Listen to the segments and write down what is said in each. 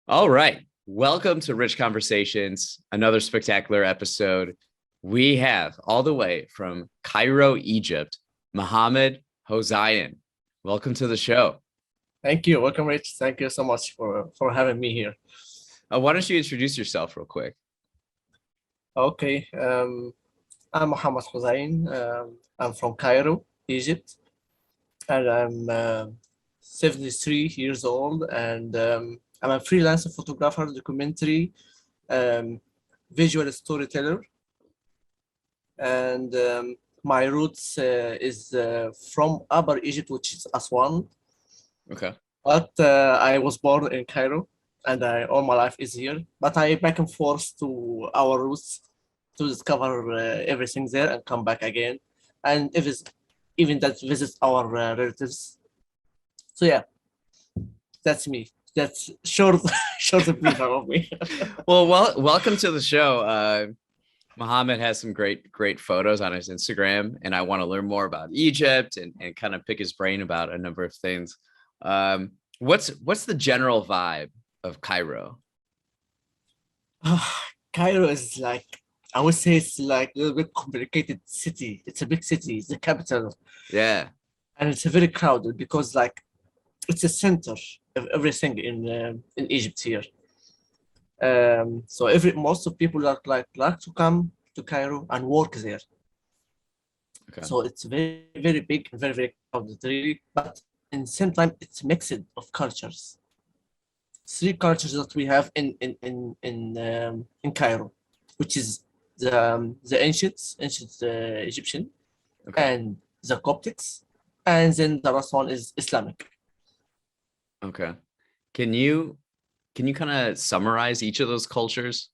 All right. Welcome to Rich Conversations, another spectacular episode. We have all the way from Cairo, Egypt, Mohamed Hozyen. Welcome to the show. Thank you. Welcome, Rich. Thank you so much for having me here. Why don't you introduce yourself real quick? Okay. I'm Mohamed Hozyen. I'm from Cairo, Egypt, and I'm 73 years old, and I'm a freelance photographer, documentary, um, visual storyteller, and my roots is from Upper Egypt, which is Aswan. Okay. But I was born in Cairo, and all my life is here. But I back and forth to our roots to discover everything there and come back again. And if it's even that visit our relatives. So yeah, that's me. That's short, short brief of me. Welcome to the show. Mohammed has some great photos on his Instagram, and I want to learn more about Egypt and kind of pick his brain about a number of things. What's the general vibe of Cairo? Cairo is like I would say it's like a little bit complicated city. It's a big city. It's the capital, Yeah. and it's a very crowded because like it's a center of everything in Egypt here. So every most of people like to come to Cairo and work there. Okay. So it's very big, very crowded, really. But in the same time, it's mixed of cultures. Three cultures that we have in Cairo, which is the ancient Egyptian, Okay. and the Coptics, and then the last one is Islamic. Okay. Can you kind of summarize each of those cultures?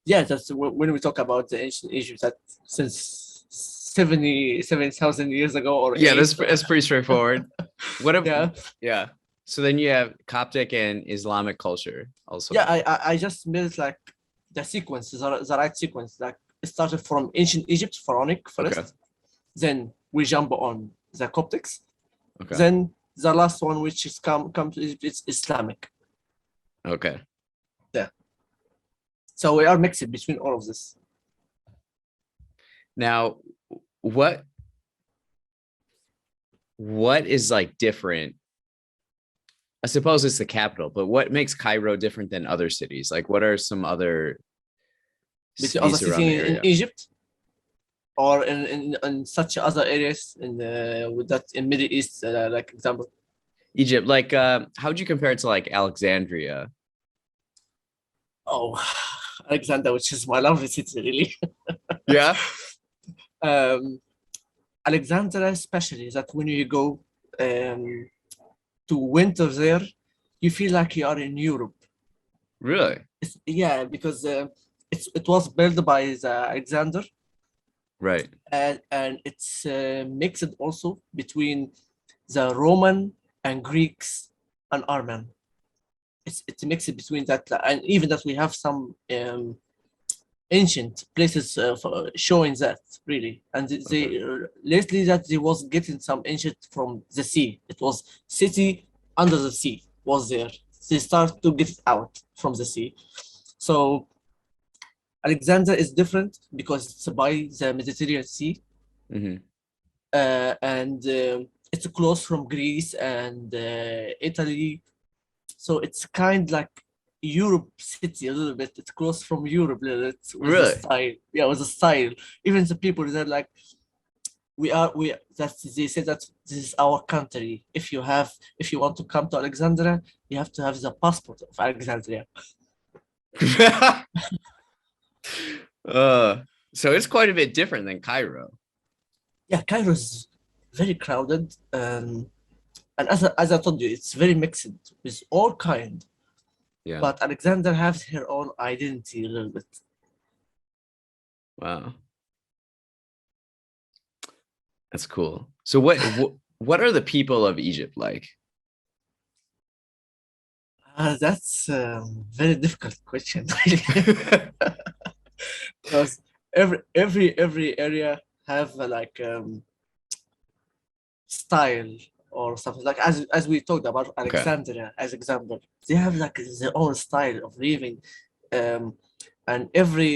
Yeah, that's when we talk about the ancient Egypt that since 7,000 years ago or Yeah, eight. that's pretty straightforward. What if Yeah, yeah. So then you have Coptic and Islamic culture also. yeah. I just made like the sequence, the right sequence. Like it started from ancient Egypt, pharaonic Okay. first, then we jump on the Coptics, Okay. then the last one, which is come to Egypt, it's Islamic. Okay. Yeah. So we are mixed between all of this. Now, what is like different? I suppose it's the capital, but what makes Cairo different than other cities? Like, what are some other Between other cities around cities the in area? Egypt or in such other areas in with that in Middle East, like example. Egypt, like, how would you compare it to like Alexandria? Oh, Alexander, which is my lovely city, really. Yeah. um, Alexandria, especially, is that when you go um, to winter there, you feel like you are in Europe. Really? Yeah, because it was built by the Alexander, Right. and it's mixed also between the Roman and Greeks and Armen. It's mixed between that, and even that we have some ancient places showing that really, and Okay. they lately that they was getting some ancient from the sea. It was city under the sea was there. They start to get out from the sea. So Alexander is different because it's by the Mediterranean Sea, Hmm. and it's close from Greece and Italy. So it's kind like Europe city a little bit. It's close from Europe a little bit with the Really? style. Yeah, with the style. Even the people they're like, we that they say that this is our country. If you want to come to Alexandria, you have to have the passport of Alexandria. uh, so it's quite a bit different than Cairo. Yeah, Cairo is very crowded, and as I told you, it's very mixed with all kind. Yeah. But Alexander has her own identity a little bit. Wow. That's cool. So what are the people of Egypt like? That's a very difficult question, because every area have like style or something like as we talked about Okay. Alexandria as example. They have like their own style of living, and every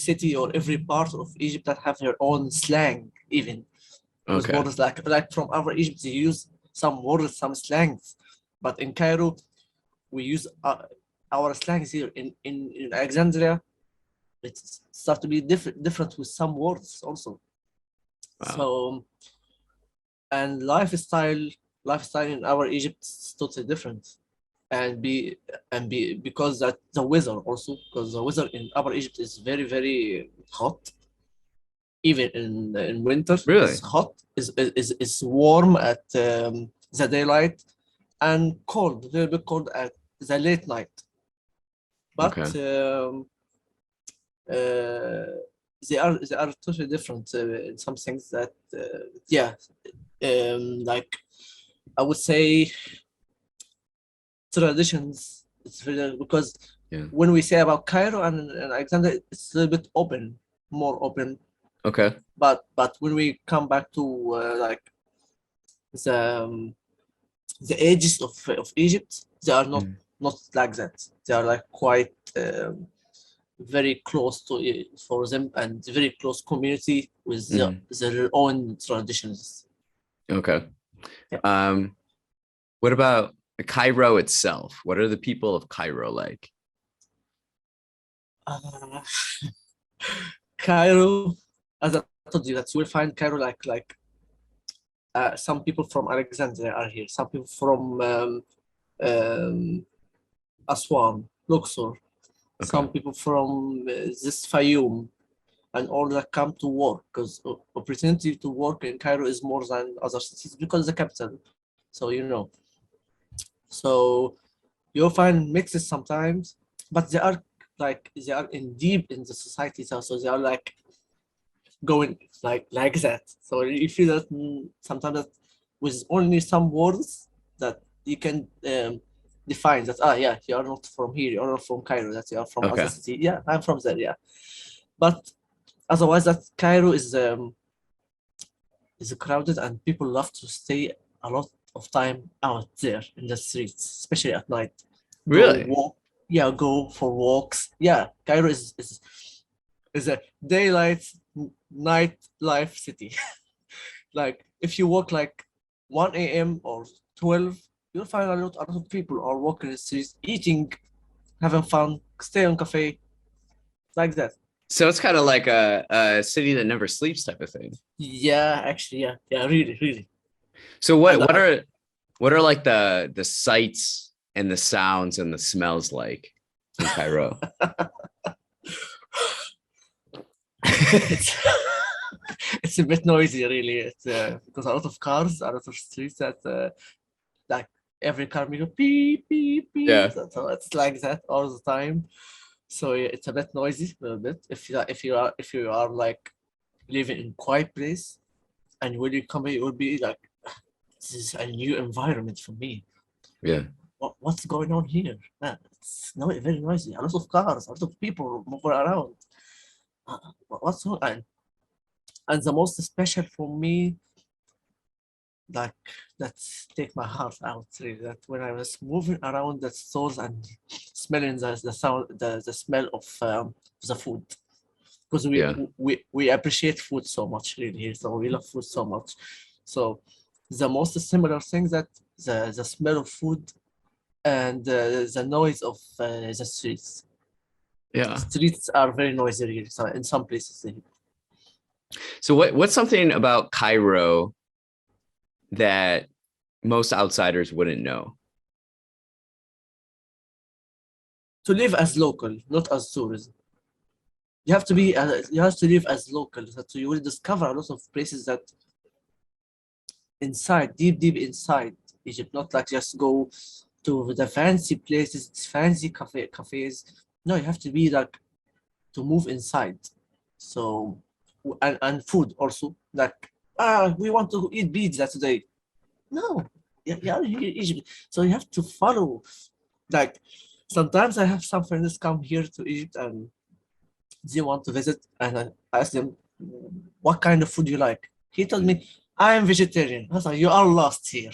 city or every part of Egypt that have their own slang even. Because Okay. words like from our Egypt they use some words, some slangs, but in Cairo we use our slangs here in Alexandria. It start to be different with some words also. Wow. So and lifestyle in our Egypt is totally different, and be because that the weather also, because the weather in Upper Egypt is very very hot. Even in winter Really? it's hot, is warm at the daylight, and cold, a little bit cold at the late night. But Okay. uh, they are totally different in some things that yeah, like I would say traditions. It's really because Yeah. when we say about Cairo and Alexander, it's a little bit open, more open. Okay. But when we come back to like the um, the ages of Egypt, they are not Mm. not like that. They are like quite very close to it for them, and very close community with their own traditions. Okay. Yeah. What about Cairo itself? What are the people of Cairo like? Uh, Cairo, as I told you, that you will find Cairo like some people from Alexandria are here. Some people from um, Aswan, Luxor. Okay. Some people from this Fayoum, and all that come to work because opportunity to work in Cairo is more than other cities because the capital. So you know, so you'll find mixes sometimes, but they are in deep in the society, so they are like going like that. So you feel that sometimes that with only some words that you can define that, yeah, you are not from here, you are not from Cairo, that you are from other Okay. city. Yeah, I'm from there, yeah. But otherwise that Cairo is crowded, and people love to stay a lot of time out there in the streets, especially at night. Go Really? walk, yeah, go for walks. Yeah, Cairo is a daylight night life city. Like if you walk like 1 a.m. or 12, you'll find a lot of people are walking the streets, eating, having fun, stay on cafe, like that. So it's kind of like a city that never sleeps type of thing. Yeah, actually, yeah, really, really. So And what are like the sights and the sounds and the smells like in Cairo? it's it's a bit noisy, really. It's because a lot of cars, a lot of streets that like every car will go beep beep beep. Yeah. So it's like that all the time. So yeah, it's a bit noisy, a little bit. If you are like living in quiet place, and when you come here, it will be like this is a new environment for me. Yeah. What's going on here? It's no very noisy. A lot of cars, a lot of people moving around. What's on? And the most special for me, like that take my heart out really, that when I was moving around the stores and smelling the sound, the smell of the food, because Yeah. we appreciate food so much really here, so we love food so much. So the most similar thing that the smell of food and the noise of the streets. Yeah. Streets are very noisy really, so in some places. So what's something about Cairo that most outsiders wouldn't know? To live as local, not as tourism. You have to live as local, so you will discover a lot of places that inside, deep inside Egypt, not like just go to the fancy places, fancy cafes. No, you have to be like to move inside. So and food also, like we want to eat pizza today. No, yeah, Egypt. So you have to follow. Like sometimes I have some friends come here to Egypt and they want to visit, and I ask them, what kind of food you like? He told me, I'm vegetarian. I was like, you are lost here.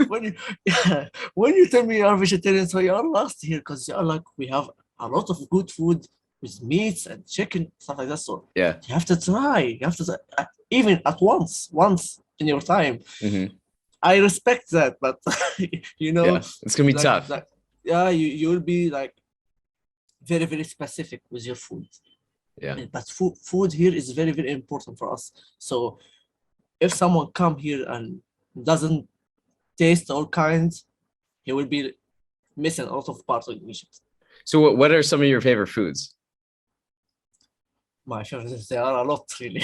when you when you tell me you are vegetarian, so you are lost here because you are like, we have a lot of good food with meats and chicken, stuff like that. So Yeah. you have to try. You have to even at once in your time. Mm-hmm. I respect that, but Yeah. It's gonna be tough. Yeah, you will be like very, very specific with your food. Yeah. But food here is very, very important for us. So if someone come here and doesn't taste all kinds, he will be missing a lot of parts of Egypt. So what are some of your favorite foods? My favorites, there are a lot really.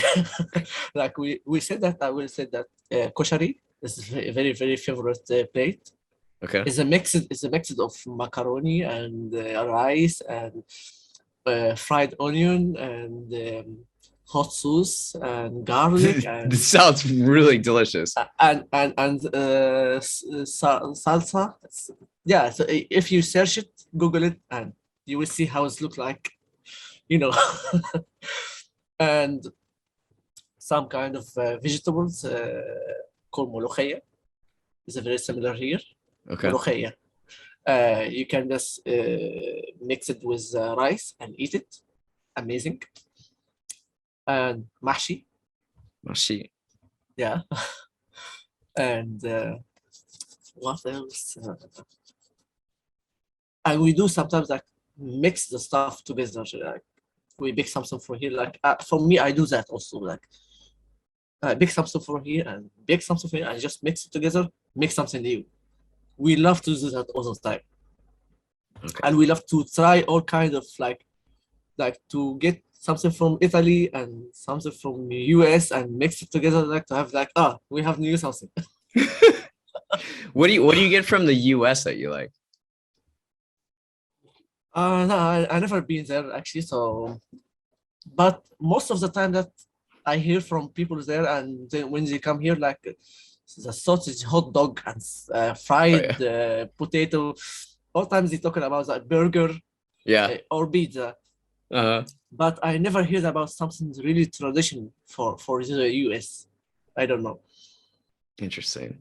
Like we said that, I will say that koshari is a very, very favorite plate. Okay. It's a mix of macaroni and rice and fried onion and hot sauce and garlic and This sounds really delicious. Salsa. Yeah, so if you search it, Google it, and you will see how it look like, you know. And some kind of vegetables called molokhia. It's very similar here. Okay. Molokhia. You can just mix it with rice and eat it. Amazing. And mahshi. Mahshi. Yeah. And what else? And we do sometimes like mix the stuff together. Like we bake something for here. Like for me, I do that also. Like bake something for here and bake something for here and just mix it together. Make something new. We love to do that all the time. Okay. And we love to try all kinds of like to get something from Italy and something from the US and mix it together, like to have like, we have new something. What do you get from the US that you like? No, I never been there actually. So, but most of the time that I hear from people there, and then when they come here, like the sausage hot dog and fried potato. All times they talking about that burger, or pizza. But I never heard about something really traditional for the US. I don't know. Interesting.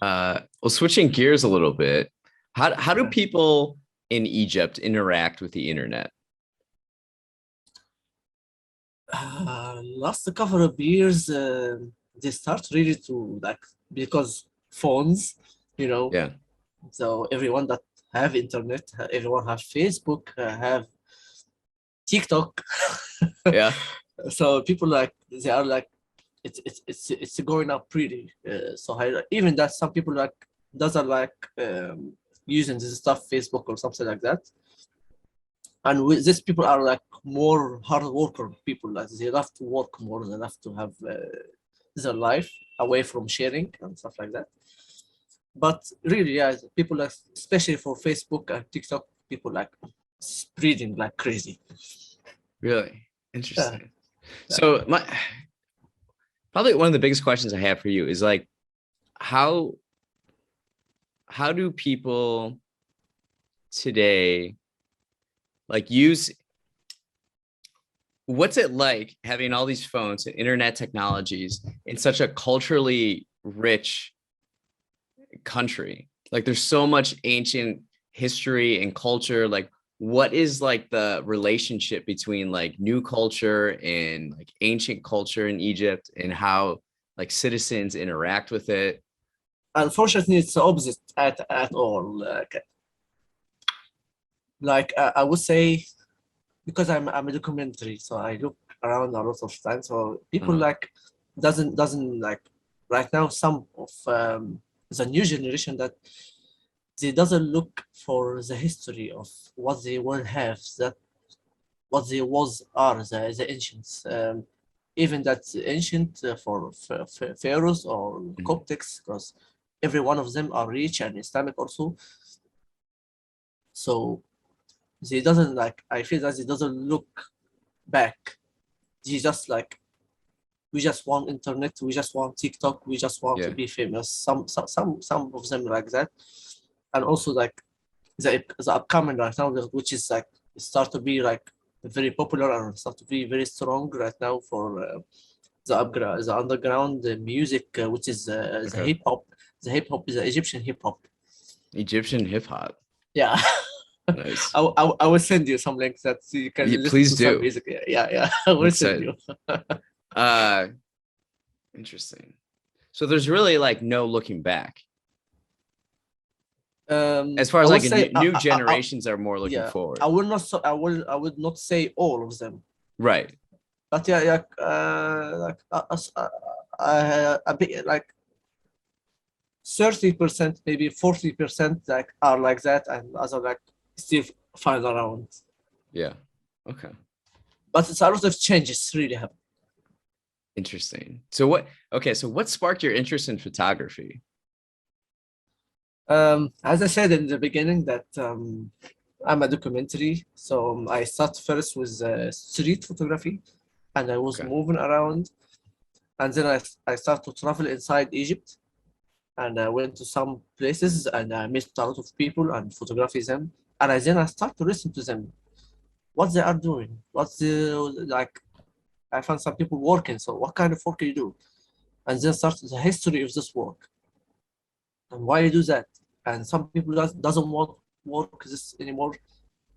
Well, switching gears a little bit, how do people in Egypt interact with the internet? Last couple of years, they start really to like, because phones, Yeah. So everyone that have internet, everyone have Facebook, have TikTok. Yeah. So people like, they are like, it's going up pretty so high. Even that some people like doesn't like using this stuff, Facebook or something like that. And these people are like more hard worker people. Like they love to work more. They love to have their life away from sharing and stuff like that. But really, yeah, people like, especially for Facebook and TikTok, people like spreading like crazy. Really interesting. Yeah. So probably one of the biggest questions I have for you is like, how do people today like what's it like having all these phones and internet technologies in such a culturally rich country? Like there's so much ancient history and culture. Like what is like the relationship between like new culture and like ancient culture in Egypt, and how like citizens interact with it? Unfortunately, it's the opposite at all. Like I would say, because I'm a documentary, so I look around a lot of times. So people like doesn't like right now, some of the new generation that they doesn't look for the history of what they will have, that what they are the ancients. Even that's ancient for pharaohs or Coptics, because every one of them are rich and Islamic also. So they doesn't like, I feel that they doesn't look back. They just like, we just want internet, we just want TikTok, we just want to be famous. Some of them like that. And also like the upcoming right now, which is like start to be like very popular and start to be very strong right now for the underground music, which is the Okay. hip hop. The hip hop is the Egyptian hip hop. Egyptian hip hop. Yeah. Nice. I will send you some links that you can Yeah, listen please to some do. music. Yeah. I I'm will send you. excited. Uh, interesting. So there's really like no looking back. As far I as will like say, new generations are more looking yeah, forward. I would not say all of them, Right. but yeah, like a bit like 30%, maybe 40% like are like that, and other like still find around. Yeah. Okay. But it's a lot of changes really happen. Interesting. So what sparked your interest in photography? As I said in the beginning, that I'm a documentary, so I start first with street photography, and I was Okay. moving around, and then I start to travel inside Egypt, and I went to some places, and I met a lot of people and photography them, and then I start to listen to them, what they are doing, what's the like. I found some people working, so what kind of work you do, and then start the history of this work and why you do that. And some people doesn't want work this anymore,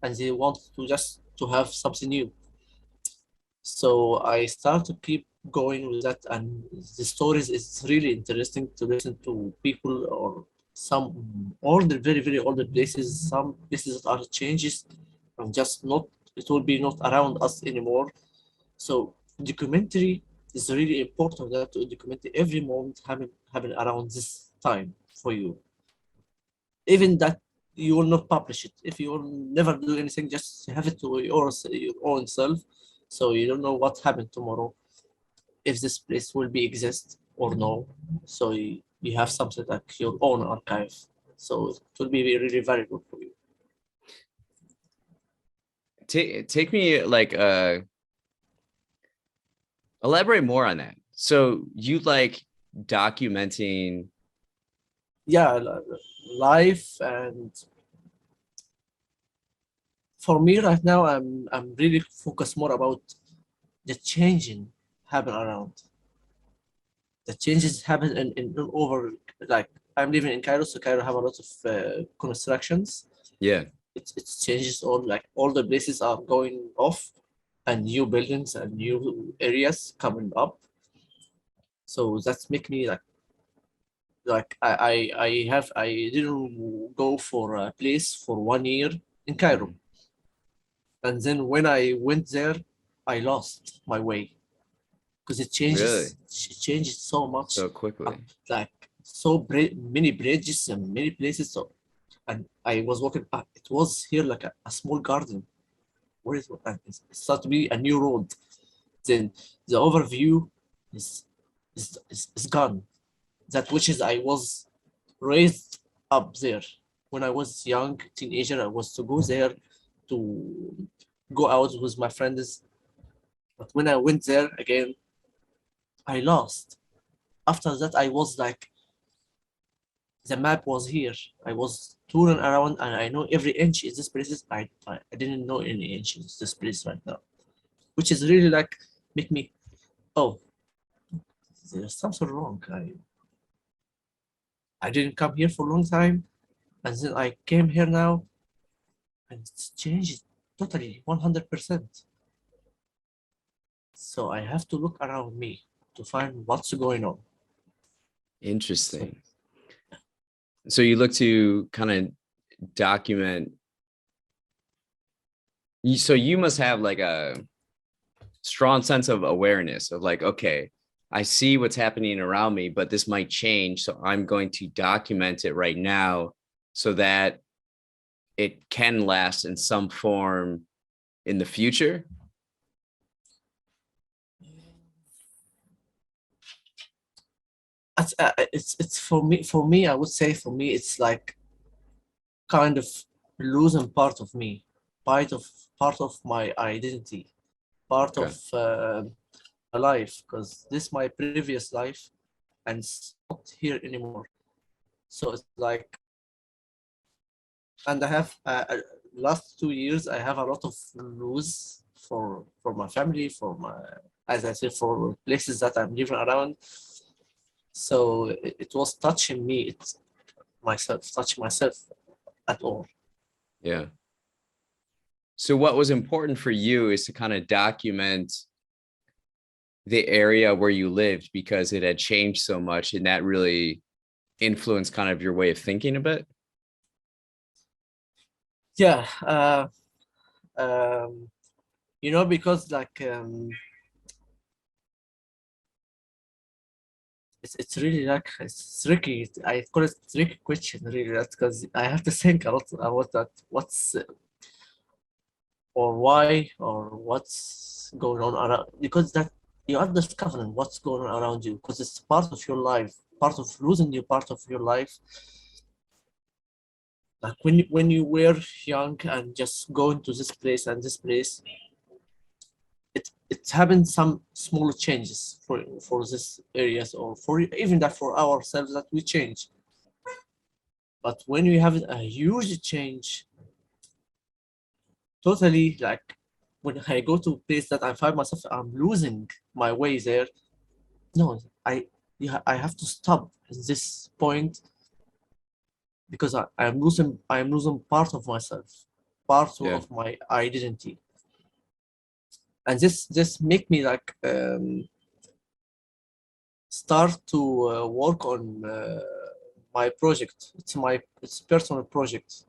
and they want to just to have something new. So I start to keep going with that, and the stories is really interesting to listen to people or some older, very very older places, some places that are changes and just not, it will be not around us anymore. So documentary is really important that to document every moment having around this time for you. Even that you will not publish it. If you will never do anything, just have it to your own self. So you don't know what happened tomorrow, if this place will be exist or no. So you have something like your own archive. So it will be really valuable for you. Take me like elaborate more on that. So you like documenting. Yeah, life. And for me right now, I'm really focused more about the changing happen around. The changes happen in over, like I'm living in Cairo, so Cairo have a lot of constructions. Yeah. It's changes, all like all the places are going off, and new buildings and new areas coming up. So that's make me I didn't go for a place for 1 year in Cairo, Mhm. and then when I went there, I lost my way because Really? it changes so much, So quickly. like many bridges and many places. So, and I was walking, it was here like a small garden. Where is it started to be a new road. Then the overview is is gone. That which is I was raised up there. When I was young teenager, I was to go there to go out with my friends. But when I went there again, I lost. After that, I was like, the map was here. I was touring around, and I know every inch in this place. I didn't know any inch in this place right now, which is really like make me, oh, there's something wrong. I didn't come here for a long time, and then I came here now, and it's changed totally 100%. So I have to look around me to find what's going on. So Interesting. So you look to kind of document. So you must have like a strong sense of awareness of like, okay, I see what's happening around me, but this might change. So I'm going to document it right now so that it can last in some form in the future. it's for me. I would say for me, it's like kind of losing part of me, part of my identity, part of Okay. my life, because this my previous life, and it's not here anymore. So it's like, and I have last 2 years I have a lot of lose for my family, for my, as I said, for places that I'm living around. So it was touching me, touching myself at all. Yeah. So what was important for you is to kind of document the area where you lived because it had changed so much, and that really influenced kind of your way of thinking a bit. Yeah, because like it's really like it's tricky. I call it tricky question really, that's because I have to think a lot about that. What's or why or what's going on around, because that you are discovering what's going on around you because it's part of your life, part of losing you, part of your life. Like when you were young and just going to this place and this place, it's having some small changes for this areas, or for even that for ourselves that we change. But when you have a huge change, totally, like when I go to a place that I find myself I'm losing my way there, no, I have to stop at this point because I'm losing part of myself, part Yeah. of my identity. And this make me like start to work on my project. It's personal project,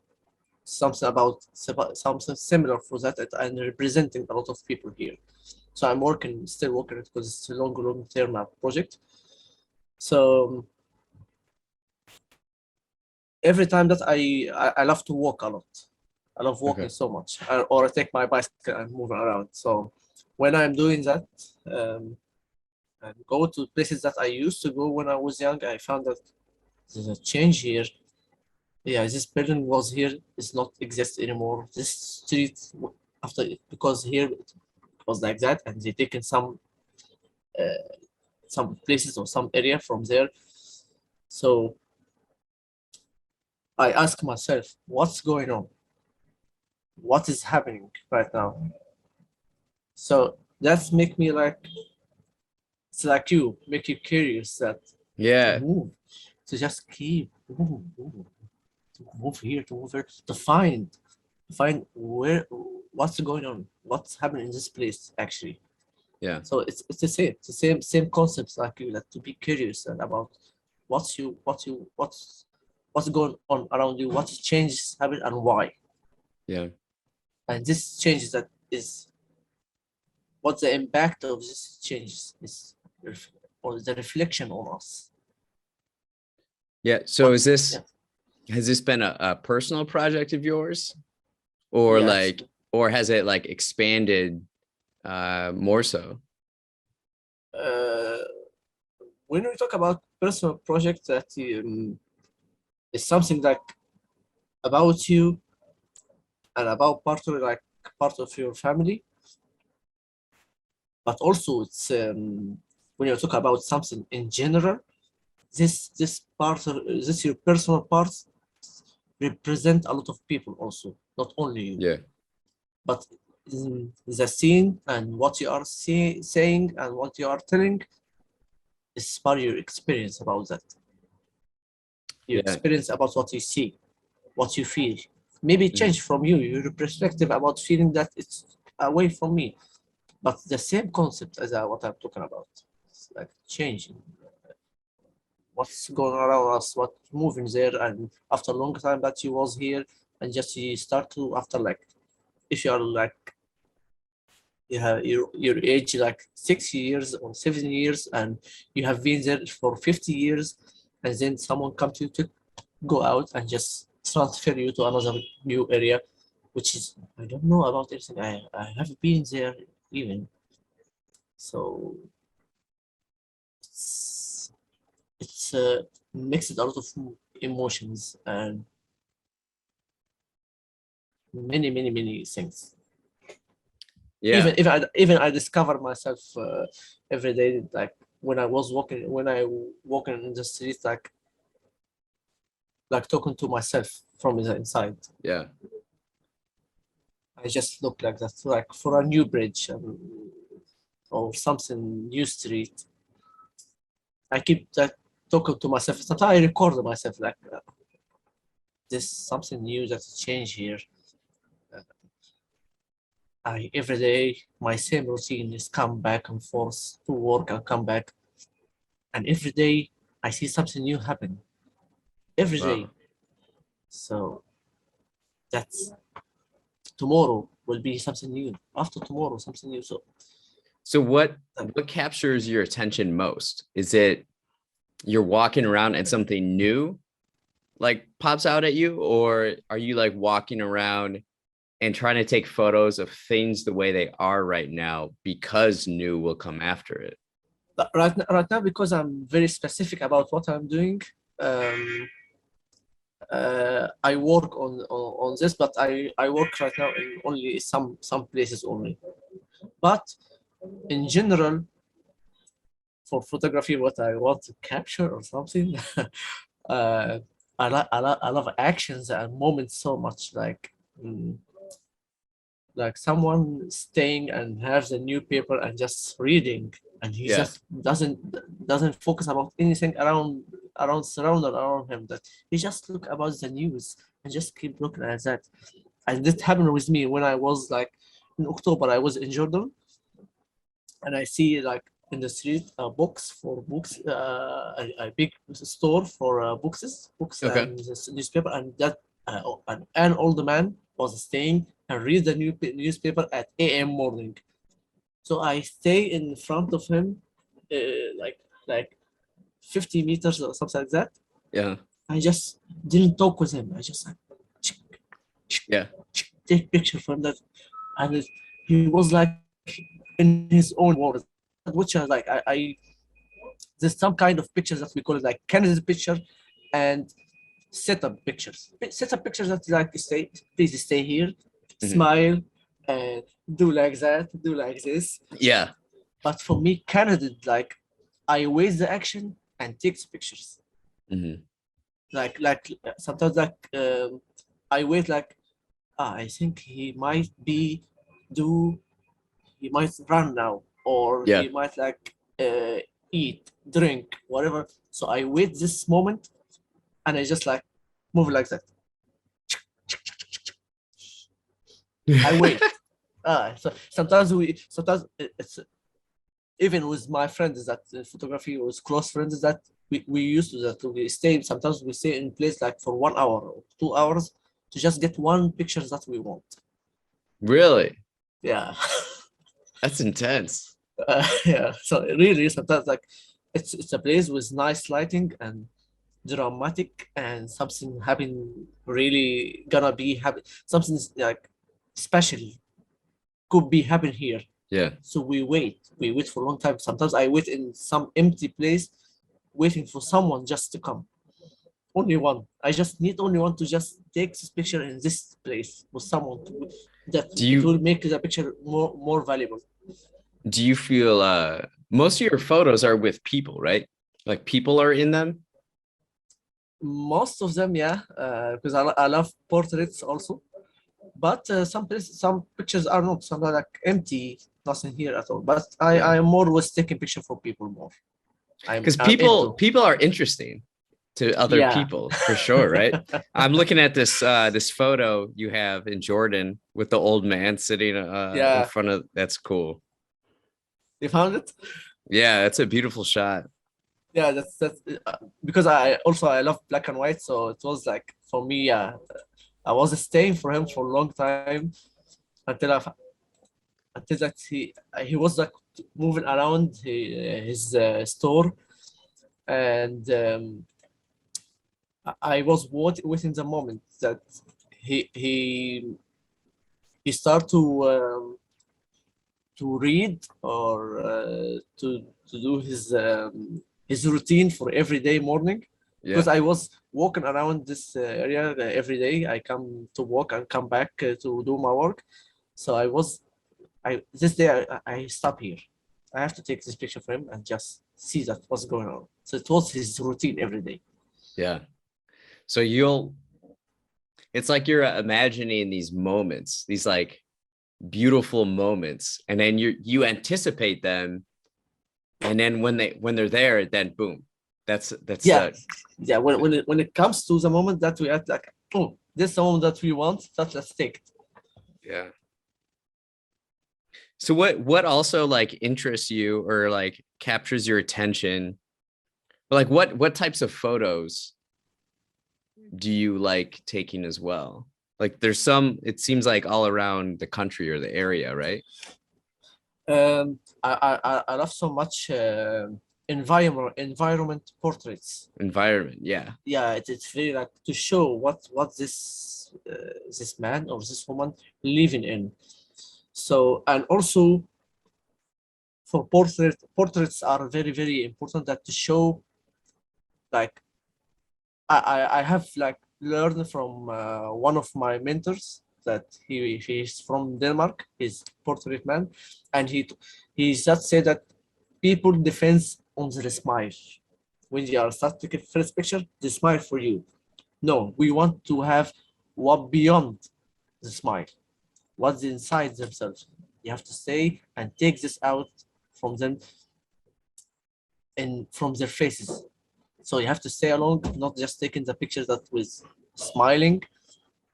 something similar for that, and representing a lot of people here. So I'm still working it because it's a long term project. So every time that I love to walk a lot. I love walking Okay. so much, or I take my bicycle and move around. So when I'm doing that, um, and go to places that I used to go when I was young, I found that there's a change here. Yeah, this building was here, it's not exist anymore. This street after because here it was like that, and they taken some places or some area from there. So I ask myself, what's going on? What is happening right now? So that's make me like, it's like you make you curious that to Yeah. move, to just keep to move here, to move here, to find where what's going on, what's happening in this place actually. Yeah. So it's the same concepts like you, that to be curious and about what's going on around you, what changes happen and why. Yeah. And this changes that is what the impact of this changes is, or the reflection on us. Yeah. So What, yeah, has this been a personal project of yours, or yes. like, or has it like expanded more so? Uh, when we talk about personal project, that is something like about you and about part of your family, but also it's when you talk about something in general, this part of this your personal parts represent a lot of people also, not only you. Yeah. But the scene and what you are saying and what you are telling is part of your experience about that. Your Yeah. experience about what you see, what you feel. Maybe Mhm. change from you, your perspective about feeling that it's away from me. But the same concept as what I'm talking about. It's like changing what's going around us, what's moving there, and after a long time that you was here, and just you start to after like, if you are like you have your age like 6 years or 7 years, and you have been there for 50 years, and then someone comes to you to go out and just transfer you to another new area, which is I don't know about everything. I have been there even. So it's mixed a lot of emotions and many things. Yeah. Even I discover myself every day, like when I walking in the streets, like talking to myself from the inside. Yeah. I just look like that, like for a new bridge or something, new street. I keep that talking to myself. Sometimes I record myself like this something new that's changed here. Uh, I every day my same routine is come back and forth to work and come back, and every day I see something new happen every day. Wow. So that's tomorrow will be something new. After tomorrow, something new. So So what captures your attention most? Is it you're walking around and something new like pops out at you, or are you like walking around and trying to take photos of things the way they are right now because new will come after it? right now, because I'm very specific about what I'm doing, um, I work on this, but I work right now in only some places only. But in general, for photography, what I want to capture or something, uh, I love actions and moments so much, like someone staying and has a new paper and just reading, and he Yeah. just doesn't focus about anything around surrounded around him, that he just look about the news and just keep looking at that. And this happened with me when I was like in October. I was in Jordan, and I see like in the street a box for books, a big store for books Okay. and this newspaper, and that an old man was staying and read the newspaper at a.m. morning. So I stay in front of him, like 50 meters or something like that. Yeah. I just didn't talk with him. I just like Yeah. take picture from that, and he was like in his own world, which are like there's some kind of pictures that we call it like candidate picture and setup pictures. Setup pictures that like stay, please stay here, Mhm. smile, and do like that, do like this. Yeah. But for me, candidate, like I wait the action and take the pictures. Mhm. Like sometimes I wait like I think do he might run now, or Yeah. he might like eat, drink, whatever. So I wait this moment and I just like move like that. I wait. So sometimes it's even with my friends that photography was close friends that we used to that we stay sometimes we stay in place like for 1 hour or 2 hours to just get one picture that we want. Really? Yeah. That's intense. Yeah. So really sometimes like it's a place with nice lighting and dramatic and something happen really gonna be happen something like special could be happen here. Yeah. So we wait for a long time. Sometimes I wait in some empty place waiting for someone just to come, only one. I just need only one to just take this picture in this place with someone that Do it you will make the picture more valuable. do you feel most of your photos are with people, right? Like people are in them? Most of them, yeah, because I love portraits also. But some pictures are not. Some are like empty, nothing here at all. But Yeah. I am more was taking picture for people more. Because I'm people into. people are interesting to other Yeah. people for sure, right? I'm looking at this photo you have in Jordan with the old man sitting in Yeah. front of that's cool. You found it? Yeah, that's a beautiful shot. Yeah, that's because I love black and white, so it was like for me, yeah, I was staying for him for a long time until until that he was like moving around his store, and I was waiting the moment that he he he start to read or to do his routine for every day morning, because Yeah. I was walking around this area every day. I come to work and come back to do my work. So I this day I stop here. I have to take this picture for him and just see that what's going on. So it was his routine every day. Yeah. So you'll it's like you're imagining these moments, these like beautiful moments, and then you anticipate them, and then when they're there, then boom, that's Yeah, yeah. When it comes to the moment that we act like, oh, this is the moment that we want, that let's take it. yeah. So what also like interests you or like captures your attention? Like what types of photos do you like taking as well? Like there's some, it seems like all around the country or the area, right? I love so much environment portraits. Environment, yeah. Yeah, it's very like to show what this man or this woman living in. So, and also for portraits are very important, that to show like I have like learned from one of my mentors that he's from Denmark. He's portrait man, and he just said that people depends on the smile. When you are start to get first picture, the smile for you. No, we want to have what beyond the smile, what's inside themselves. You have to say and take this out from them and from their faces. So you have to stay along, not just taking the picture that was smiling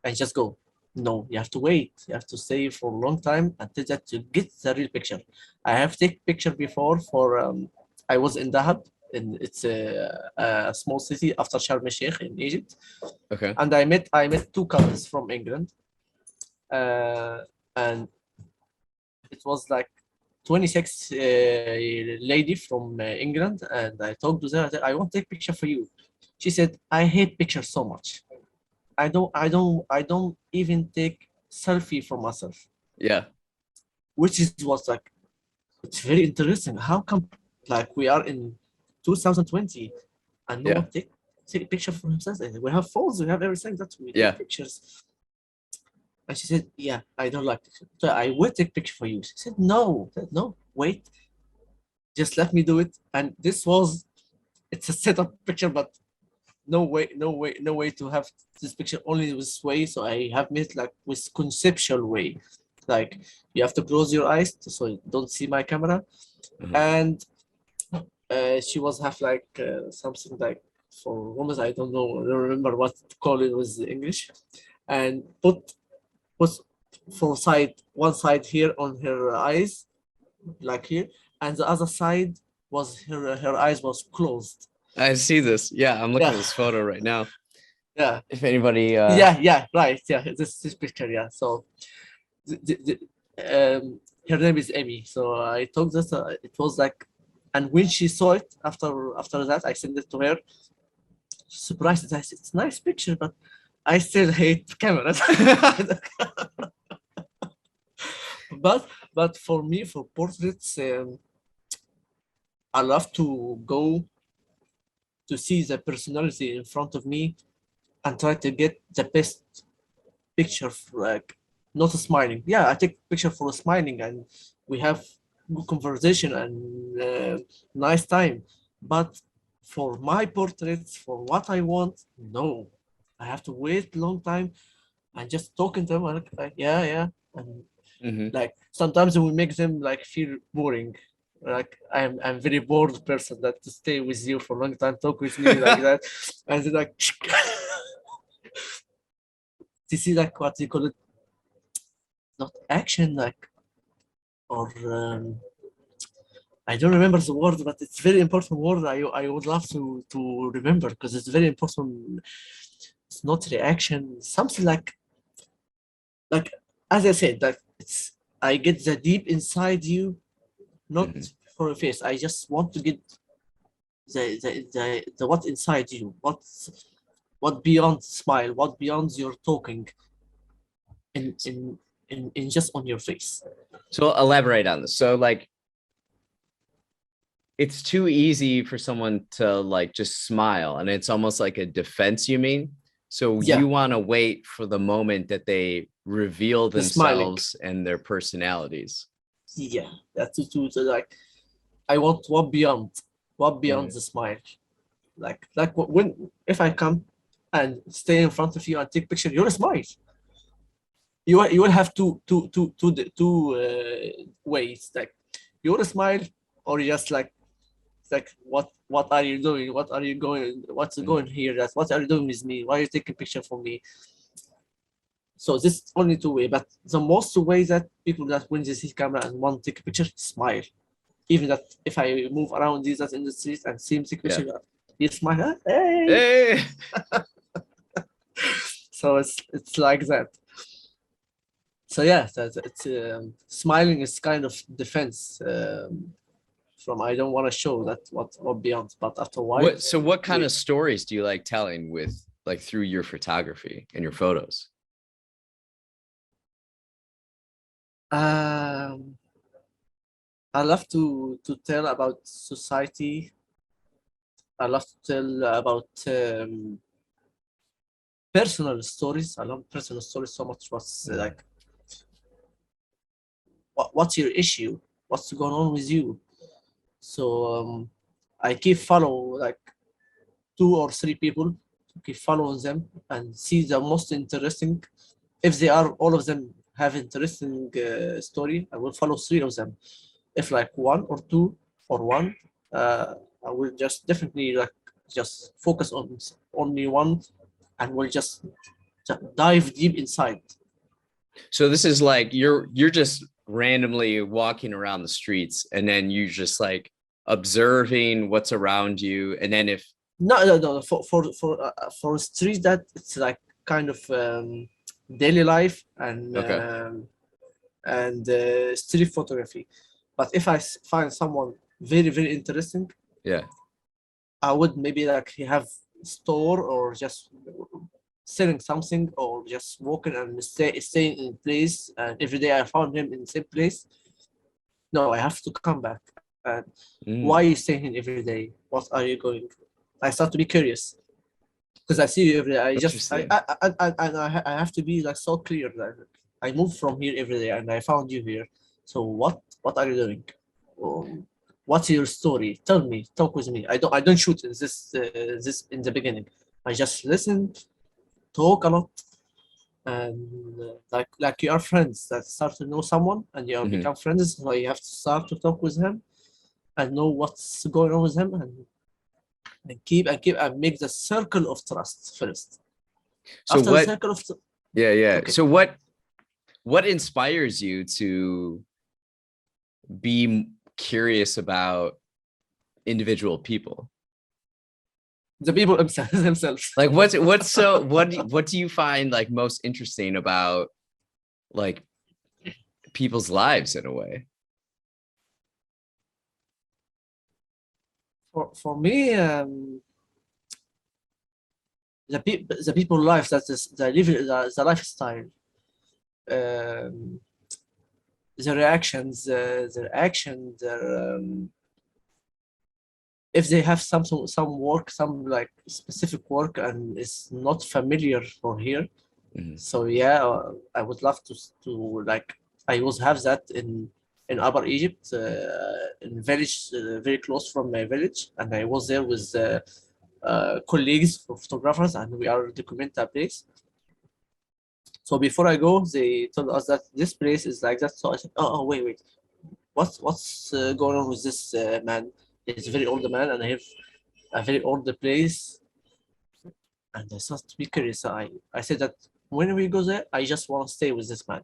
and just go. No, you have to wait. You have to stay for a long time until that you get the real picture. I have taken picture before for I was in Dahab, and it's a small city after Sharm el-Sheikh in Egypt, Okay. and I met two couples from England, uh, and it was like 26 lady from England, and I talked to her. I said, I want to take picture for you. She said, I hate pictures so much. I don't even take selfie for myself, Yeah. which is what's like, it's very interesting. How come like we are in 2020 and no Yeah. one take a picture for himself? And we have phones, we have everything that we Yeah. take pictures. And she said, yeah, I don't like it. So I will take picture for you. She said, no, no, wait, just let me do it. And this was, it's a setup picture, but no way to have this picture only this way. So I have made like with conceptual way, like you have to close your eyes so you don't see my camera. Uh-huh. And she was have like something like for women, I don't know, I don't remember what to call it with English, and put for side, one side here on her eyes, like here, and the other side was her eyes was closed. I see this. Yeah, I'm looking Yeah, at this photo right now. yeah, If anybody yeah, right, yeah, this picture, yeah. So her name is Amy. So I told this. It was like, and when she saw it after that, I sent it to her. Surprised. I said, it's a nice picture, but I still hate cameras. but for me, for portraits, I love to go to see the personality in front of me and try to get the best picture for, like, not smiling. Yeah, I take picture for smiling and we have good conversation and nice time. But for my portraits, for what I want, no. I have to wait long time and just talking to them like yeah, yeah. And mhm. like sometimes we make them like feel boring. Like I'm very bored person that to stay with you for a long time, talk with me like that. And they're like you see like what you call it, not action, like, or I don't remember the word, but it's very important word. I would love to remember because it's very important. It's not reaction, something like as I said, like it's, I get the deep inside you, not Mhm. for a face. I just want to get the what inside you, what beyond smile, what beyond your talking in just on your face. So elaborate on this. So like it's too easy for someone to like just smile and it's almost like a defense, you mean? So Yeah, you want to wait for the moment that they reveal the smiling. themselves and their personalities. Yeah, that's to like I want what beyond Mhm. the smile. Like when if I come and stay in front of you and take picture, you'll smile. you will have two ways, like you will smile or just like what are you doing, what are you going, what's going here, that's what are you doing with me, why are you taking a picture for me? So this is only two way, but the most way that people that when they see camera and want to take a picture smile, even that if I move around these in the street and see him take a picture, he smile, "Ah, hey." Hey. So it's like that. So yeah, it's smiling is kind of defense from I don't want to show that what beyond, but after a while. What kind of stories do you like telling with like through your photography and your photos? I love to tell about society. I love to tell about personal stories. I love personal stories so much. What's like what's your issue? What's going on with you? So I keep follow like 2 or 3 people, keep following them and see the most interesting. If they are all of them have interesting story, I will follow 3 of them. If like 1 or 2 or 1, I will just definitely like just focus on only one and will just dive deep inside. So this is like you're just randomly walking around the streets and then you just like observing what's around you, and then if no for street that it's like kind of daily life and street photography. But if I find someone very interesting, I would maybe like he have store or just selling something or just walking and staying in place, and every day I found him in the same place. No, I have to come back. And why are you staying here every day? What are you going? I start to be curious because I see you every day. I have to be like so clear that I moved from here every day and I found you here. So what are you doing? What's your story? Tell me, talk with me. I don't shoot in this in the beginning. I just listen, talk a lot, and like you are friends that start to know someone and you become friends. So you have to start to talk with him and know what's going on with him and keep and make the circle of trust first. So after the circle of okay. So what inspires you to be curious about individual people? The people themselves. Like what do you find like most interesting about like people's lives in a way? For me, the people life, that is the lifestyle, the reactions, their action, their if they have some work, some like specific work and it's not familiar for here. So yeah, I would love to like I was have that in Upper Egypt, in village very close from my village, and I was there with colleagues, photographers, and we are document a place. So before I go, they told us that this place is like that. So I said, oh wait, what's going on with this man? He's a very old man, and I have a very old place. And I started to be curious. I said that when we go there, I just want to stay with this man.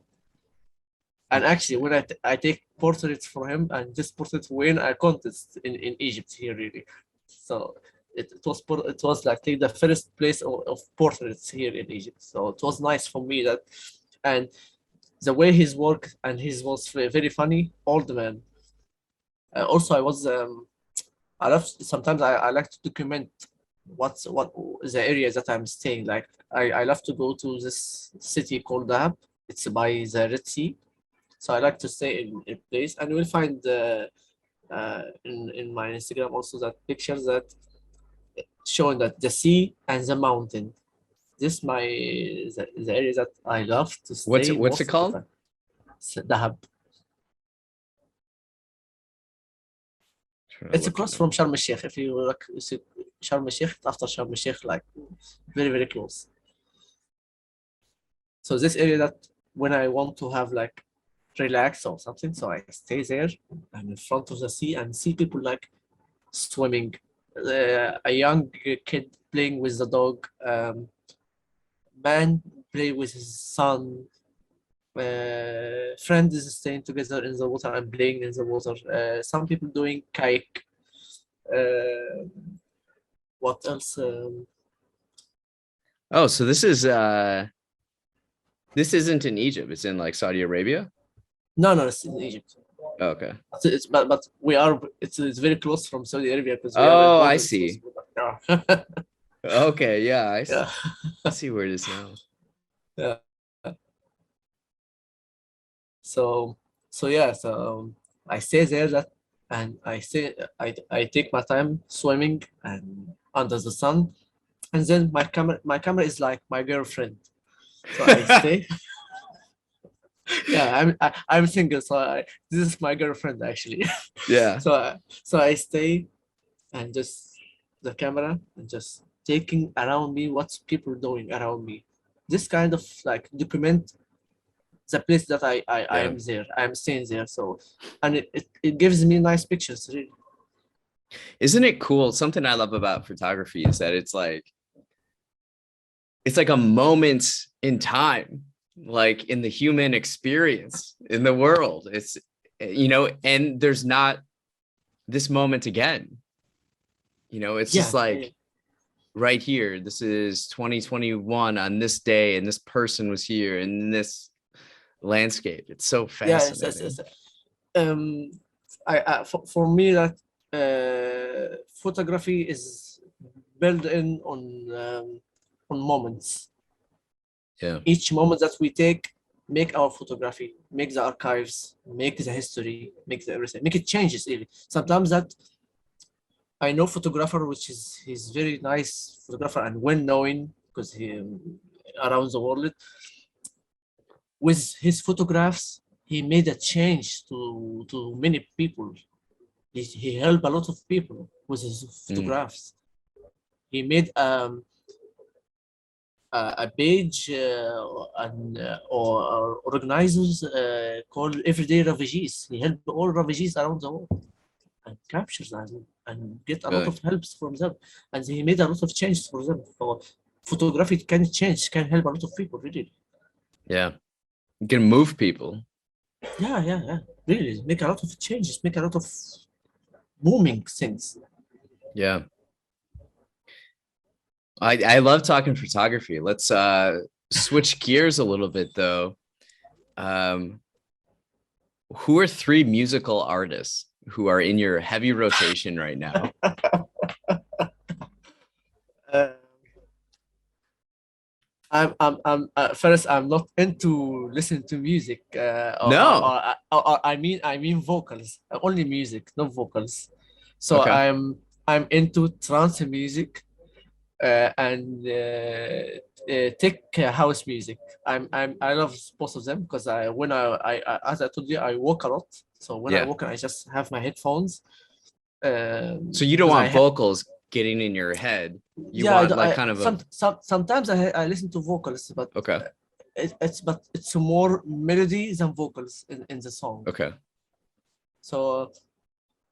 And actually, when I take portraits for him, and this portrait win a contest in Egypt here, really. So it was like the first place of portraits here in Egypt. So it was nice for me that, and the way his work and his was very funny, old man. Also, I love sometimes I like to document what the area that I'm staying. Like I love to go to this city called Dahab. It's by the Red Sea. So I like to stay in a place, and you'll find in my Instagram also that pictures that showing that the sea and the mountain. This the area that I love to stay. What's it called? Dahab. It's across from Sharm el-Sheikh. If you look, Sharm el-Sheikh, after Sharm el-Sheikh, like very close. So this area that when I want to have like relax or something, so I stay there and in front of the sea and see people like swimming, a young kid playing with the dog, man play with his son, friends staying together in the water and playing in the water. Some people doing kayak. Uh, what else? Oh, so this isn't in Egypt. It's in like Saudi Arabia. No, it's in Egypt. Oh, okay. But we are. It's very close from Saudi Arabia because we are in Oh, I borders. see. Yeah. Okay, yeah, Yeah. I see where it is now. Yeah. So yeah. I stay there and I take my time swimming and under the sun, and then my camera is like my girlfriend. So I stay. Yeah, I'm single, so this is my girlfriend actually. Yeah. So I stay and just the camera and just taking around me what's people doing around me. This kind of like document the place that I Yeah. am there. I'm staying there. So and it gives me nice pictures really. Isn't it cool? Something I love about photography is that it's like a moment in time, like in the human experience in the world. It's, and there's not this moment again. It's just Yeah, like right here. This is 2021 on this day, and this person was here in this landscape. It's so yeah. fascinating. For me that photography is built in on moments. Yeah. Each moment that we take make our photography, make the archives, make the history, make the everything, make it changes even. Sometimes that I know photographer, which is he's very nice photographer and well known because he around the world. With his photographs, he made a change to many people. He helped a lot of people with his photographs. He made a page or organizers called Everyday Refugees. He helped all refugees around the world and captures them and get a lot Really? of helps from them. And he made a lot of changes for them. So photography can change, can help a lot of people, really. Yeah. You can move people. Yeah. Really, make a lot of changes, make a lot of booming things. Yeah. I love talking photography. Let's switch gears a little bit though. Who are three musical artists who are in your heavy rotation right now? I'm first. I'm not into listening to music. No. I mean vocals. Only music, not vocals. So Okay. I'm into trance music and tech house music. I love both of them because as I told you I walk a lot. So when I Yeah. walk, I just have my headphones. So you don't Because want vocals getting in your head. You yeah, want like kind of a sometimes I listen to vocals, but okay. It's more melody than vocals in the song. Okay. So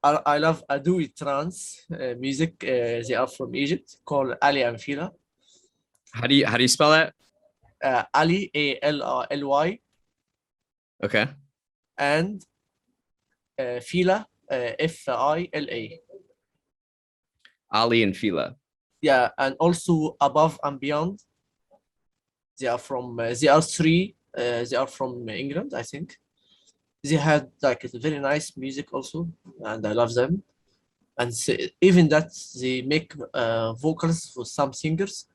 I love Adoui trance music. They are from Egypt, called Ali and Fila. How do you spell that? Ali ALY Okay. and Fila FILA. Ali and Fila. Yeah, and also Above and Beyond. They are from they are three. They are from England, I think. They had like a very nice music also, and I love them. And even that they make vocals for some singers,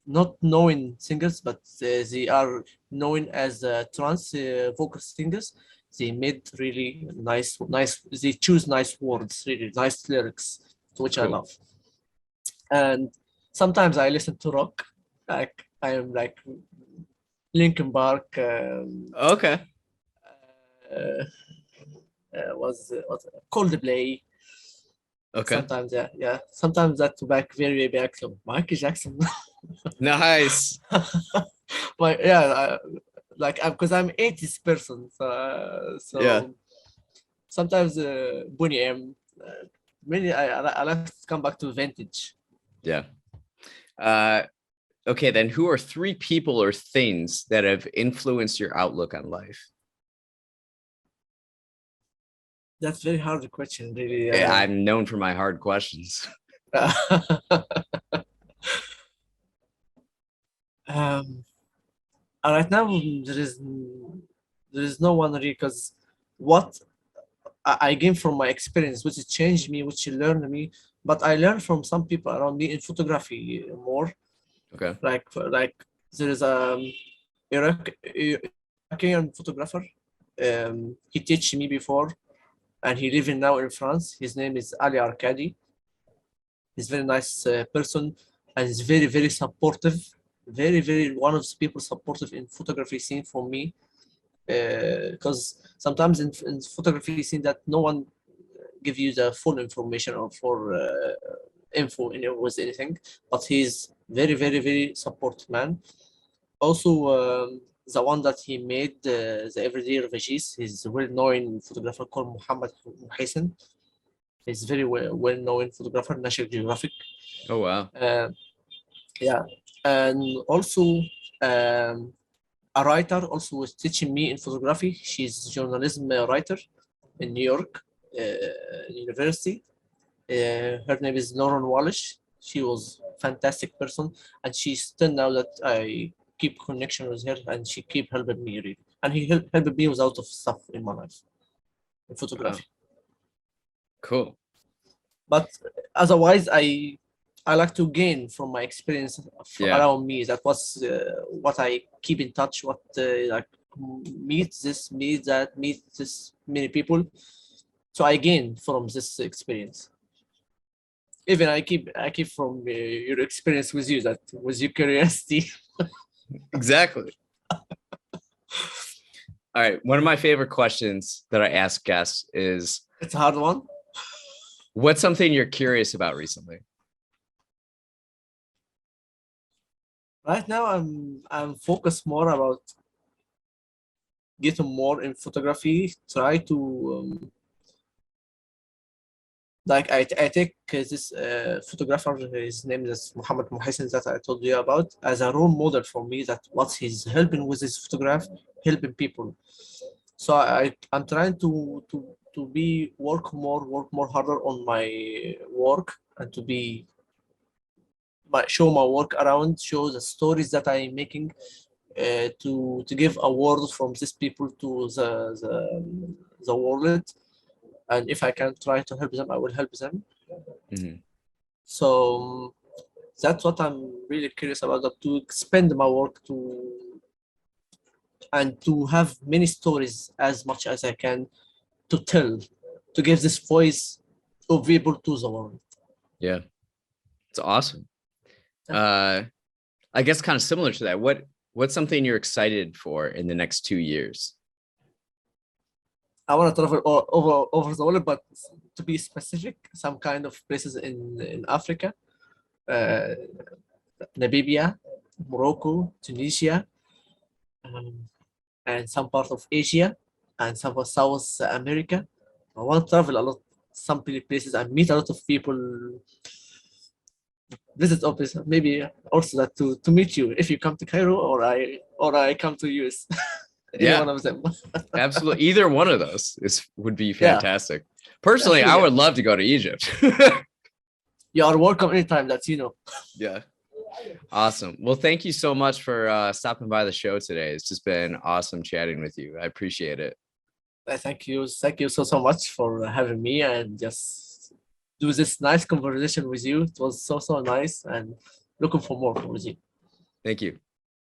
not knowing singers, but they are known as trance vocal singers. They made really nice. They choose nice words, really nice lyrics, which I Cool. love. And sometimes I listen to rock, like I am like Linkin Park. Okay. Was Coldplay. Okay. Sometimes, yeah. Sometimes that to back very back to Michael Jackson. Nice. But yeah, like because I'm 80s person, Yeah. so sometimes Bunny M. Many I like to come back to vintage. Yeah. Uh, okay, then who are three people or things that have influenced your outlook on life? That's very hard question, really. I'm known for my hard questions. um, right now there is no one really because what I gain from my experience, which changed me, which learned me. But I learned from some people around me in photography more. Okay. Like there is Iranian photographer. He teach me before, and he living now in France. His name is Ali Arkadi. He's very nice person, and he's very supportive. Very one of the people supportive in photography scene for me. Because sometimes in photography scene that no one give you the full information or for info in it with anything, but he's very support man. Also, the one that he made the everyday refugees, he's a well-known photographer called Mohamed Hozyen. He's very well-known photographer, National Geographic. Oh wow. Yeah, and also um, a writer also was teaching me in photography. She's a journalism writer in New York University. Her name is Lauren Wallish. She was fantastic person, and she's still now that I keep connection with her, and she keep helping me really. And he helped me with a lot of stuff in my life in Wow. photography. Cool. But otherwise, I like to gain from my experience Yeah. around me. That was what I keep in touch. What like meet this, meet that, meet this many people. So I gain from this experience. Even I keep from your experience with you that was your curiosity. Exactly. All right. One of my favorite questions that I ask guests is, It's a hard one. what's something you're curious about recently? Right now I'm focused more about getting more in photography. Try to like I take this photographer, his name is Mohamed Hozyen that I told you about, as a role model for me. That what he's helping with his photograph, helping people. So I'm trying to be work more harder on my work and to be show my work around, show the stories that I'm making, to give awards from these people to the world. And if I can try to help them, I will help them. Mhm. So that's what I'm really curious about, that to expand my work to and to have many stories as much as I can to tell, to give this voice of people to the world. Yeah. It's awesome. I guess kind of similar to that. What's something you're excited for in the next 2 years? I want to travel over the world, but to be specific, some kind of places in Africa, uh, Namibia, Morocco, Tunisia, um, and some part of Asia, and some of South America. I want to travel a lot, some places, and meet a lot of people. Visit office, maybe also that to meet you if you come to Cairo or I come to US. Any Yeah, one of them. absolutely. Either one of those would be Yeah, fantastic. Personally, sure. I Yeah, would love to go to Egypt. you are welcome anytime. That's Yeah. Awesome. Well, thank you so much for stopping by the show today. It's just been awesome chatting with you. I appreciate it. Thank you so much for having me and just do this nice conversation with you. It was so nice and looking for more with you. Thank you.